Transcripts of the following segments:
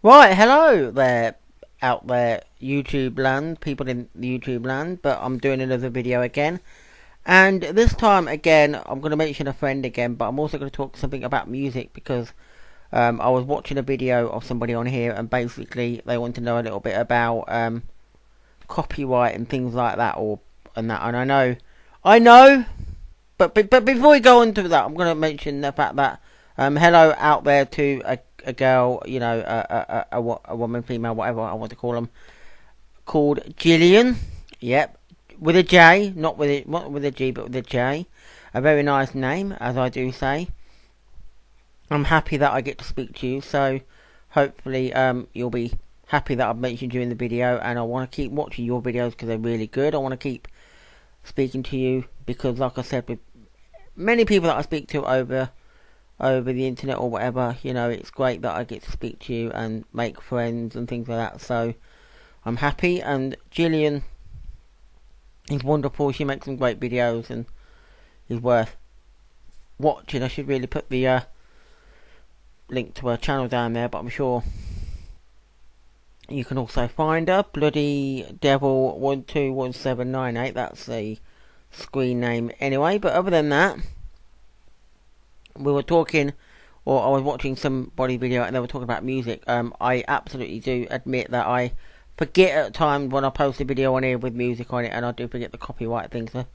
Right, hello there, out there, YouTube land, people in the YouTube land, but I'm doing another video again. And this time again, I'm going to mention a friend again, but I'm also going to talk something about music because I was watching a video of somebody on here and basically they want to know a little bit about copyright and things like that, and I know, but before we go on to that, I'm going to mention the fact that hello out there to a girl, a woman, female, whatever I want to call them, called Gillian. Yep, with a J, not with a G, but with a J. A very nice name, as I do say. I'm happy that I get to speak to you, so hopefully you'll be happy that I've mentioned you in the video, and I want to keep watching your videos because they're really good. I want to keep speaking to you because, like I said, with many people that I speak to over the internet or whatever, it's great that I get to speak to you and make friends and things like that. So I'm happy, and Gillian is wonderful. She makes some great videos and is worth watching. I should really put the link to her channel down there, but I'm sure you can also find her. Bloody Devil 121798. That's the screen name anyway. But other than that, we were talking, or I was watching somebody video and they were talking about music. I absolutely do admit that I forget at times when I post a video on here with music on it, and I do forget the copyright thing. So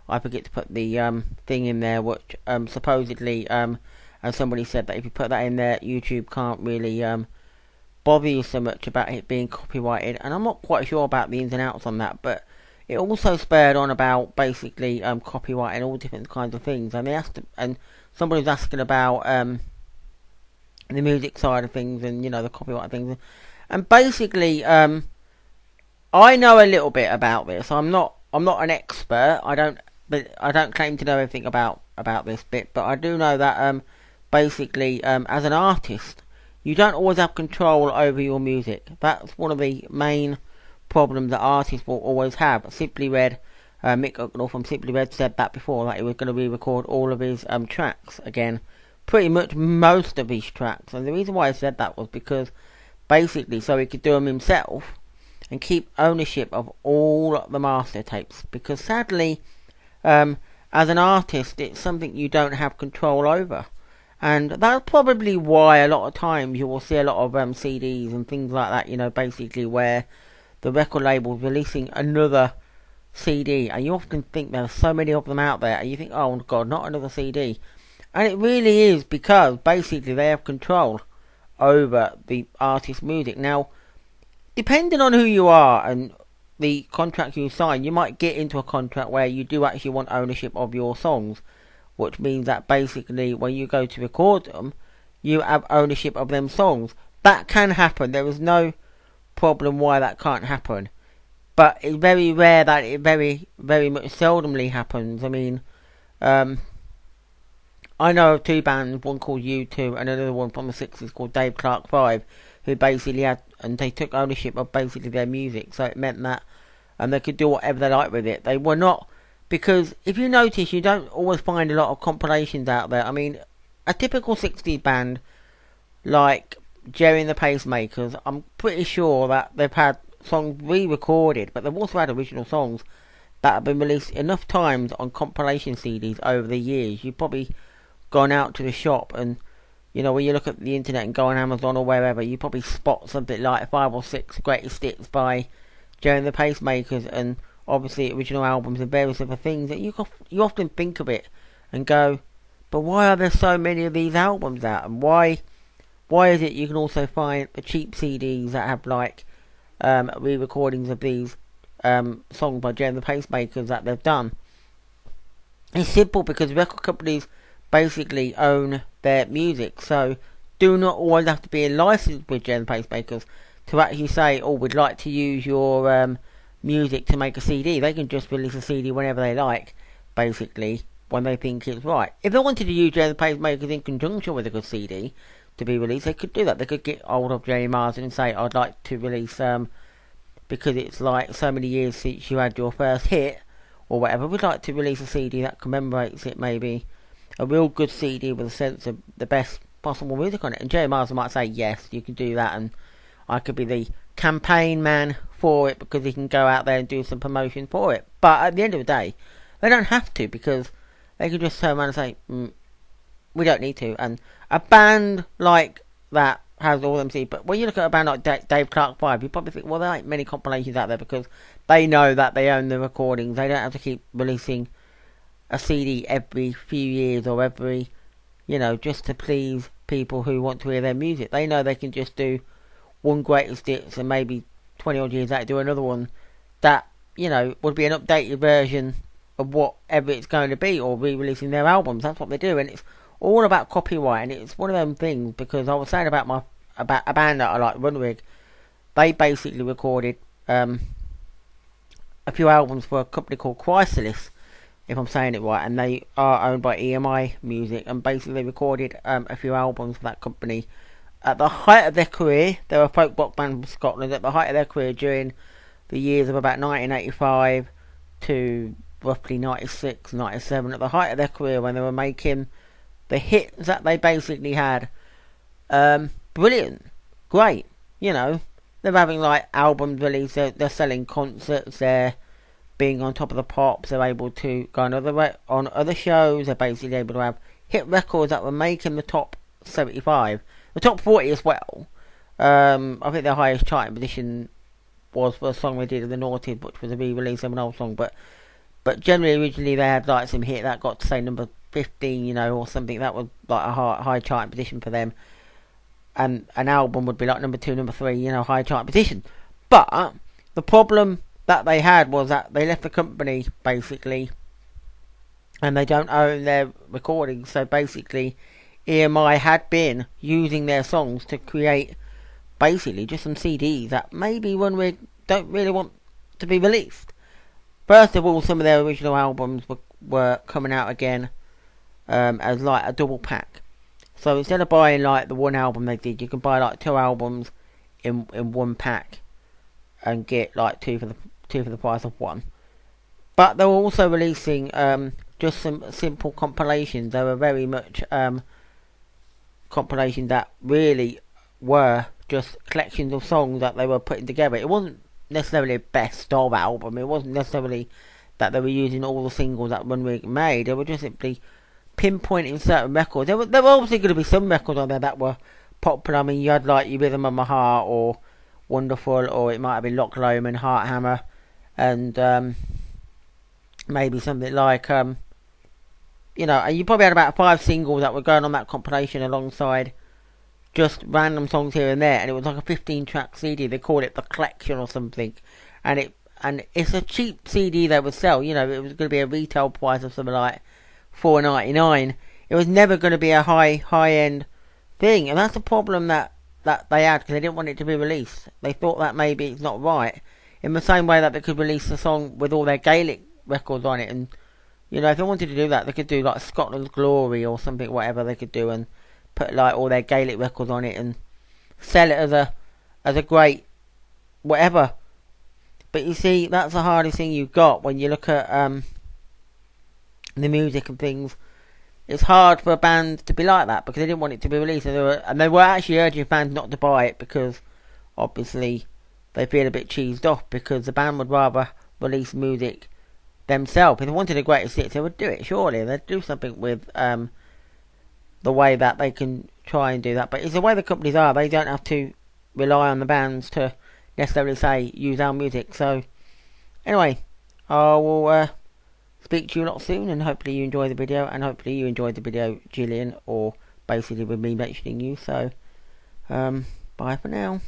I forget to put the thing in there, which supposedly, as somebody said, that if you put that in there, YouTube can't really bother you so much about it being copyrighted. And I'm not quite sure about the ins and outs on that, but it also spurred on about basically copyright and all different kinds of things. And they asked, and somebody was asking about the music side of things and the copyright things. And basically, I know a little bit about this. I'm not an expert. I don't claim to know everything about this bit, but I do know that basically, as an artist, you don't always have control over your music. That's one of the main problems that artists will always have. Simply Red, Mick Hucknall from Simply Red said that before, that he was going to re-record all of his tracks again. Pretty much most of his tracks. And the reason why I said that was because basically so he could do them himself and keep ownership of all the master tapes. Because sadly, as an artist, it's something you don't have control over. And that's probably why a lot of times you will see a lot of CDs and things like that, basically where the record label's releasing another CD, and you often think there are so many of them out there, and you think, oh god, not another CD. And it really is because basically they have control over the artist's music. Now, depending on who you are and the contract you sign, you might get into a contract where you do actually want ownership of your songs, which means that basically when you go to record them, you have ownership of them songs. That can happen. There is no problem why that can't happen. But it's very rare that it very, very much seldomly happens. I mean, I know of two bands, one called U2 and another one from the 60s called Dave Clark 5, who basically had, and they took ownership of basically their music, so it meant that they could do whatever they liked with it. They were not, because if you notice, you don't always find a lot of compilations out there. I mean, a typical 60s band like Jerry and the Pacemakers, I'm pretty sure that they've had songs re-recorded, but they've also had original songs that have been released enough times on compilation CDs over the years. You've probably gone out to the shop and, when you look at the internet and go on Amazon or wherever, you probably spot something like 5 or 6 greatest hits by Jerry and the Pacemakers, and obviously original albums and various other things, that you often think of it and go, but why are there so many of these albums out? And why is it you can also find the cheap CDs that have like re-recordings of these songs by Jerry and the Pacemakers that they've done? It's simple, because record companies basically own their music, so do not always have to be in license with Jerry and the Pacemakers to actually say, oh, we'd like to use your music to make a CD. They can just release a CD whenever they like, basically, when they think it's right. If they wanted to use Jerry and the Pacemakers in conjunction with a good CD to be released, they could do that. They could get hold of Jerry Marsden and say, I'd like to release, because it's like so many years since you had your first hit, or whatever, we'd like to release a CD that commemorates it, maybe. A real good CD with a sense of the best possible music on it. And Jerry Marsden might say, yes, you can do that, and I could be the campaign man for it because he can go out there and do some promotion for it. But at the end of the day, they don't have to, because they can just turn around and say, we don't need to. And a band like that has all them see. But when you look at a band like Dave Clark 5, you probably think, well, there ain't many compilations out there, because they know that they own the recordings. They don't have to keep releasing a CD every few years or every, just to please people who want to hear their music. They know they can just do one greatest hits and maybe 20 odd years later do another one that, would be an updated version of whatever it's going to be, or re-releasing their albums. That's what they do, and it's all about copyright. And it's one of them things, because I was saying about a band that I like, Runrig. They basically recorded a few albums for a company called Chrysalis, if I'm saying it right, and they are owned by EMI Music, and basically they recorded a few albums for that company at the height of their career. They were a folk rock band from Scotland at the height of their career during the years of about 1985 to roughly 96, 97, at the height of their career, when they were making the hits that they basically had. Brilliant, great, they're having like albums released, they're selling concerts, they're being on top of the pops, they're able to go on other shows, they're basically able to have hit records that were making the top 75, the top 40 as well. I think their highest charting position was for a song they did of the Naughties, which was a re-release of an old song, but generally originally they had like some hit that got to say number 15, or something. That was like a high charting position for them, and an album would be like number 2, number 3, high charting position. But the problem that they had was that they left the company basically, and they don't own their recordings. So basically EMI had been using their songs to create basically just some CDs that maybe Runrig don't really want to be released. First of all, some of their original albums were coming out again as like a double pack. So instead of buying like the one album they did, you can buy like 2 albums in one pack and get like two for the price of one. But they were also releasing just some simple compilations. They were very much compilations that really were just collections of songs that they were putting together. It wasn't necessarily a best of album. It wasn't necessarily that they were using all the singles that Runrig made. They were just simply pinpointing certain records. There were obviously going to be some records on there that were popular. I mean, you had like You Rhythm of My Heart, or Wonderful, or it might have been Loch Lomond, Heart Hammer, and maybe something like and you probably had about 5 singles that were going on that compilation alongside just random songs here and there, and it was like a 15-track CD. They called it The Collection or something, and it's a cheap CD they would sell. It was going to be a retail price of something like $4.99. It was never going to be a high-end thing, and that's the problem that they had, because they didn't want it to be released. They thought that maybe it's not right, in the same way that they could release a song with all their Gaelic records on it, and if they wanted to do that, they could do like Scotland's Glory or something, whatever they could do, and put like all their Gaelic records on it and sell it as a great whatever. But you see, that's the hardest thing you've got when you look at the music and things. It's hard for a band to be like that, because they didn't want it to be released, and they were actually urging fans not to buy it, because obviously they feel a bit cheesed off, because the band would rather release music themselves. If they wanted a greatest hits, they would do it, surely. They'd do something with the way that they can try and do that. But it's the way the companies are. They don't have to rely on the bands to necessarily say, use our music. So anyway, I will speak to you a lot soon, and hopefully you enjoy the video, and hopefully you enjoyed the video, Gillian, or basically with me mentioning you. So bye for now.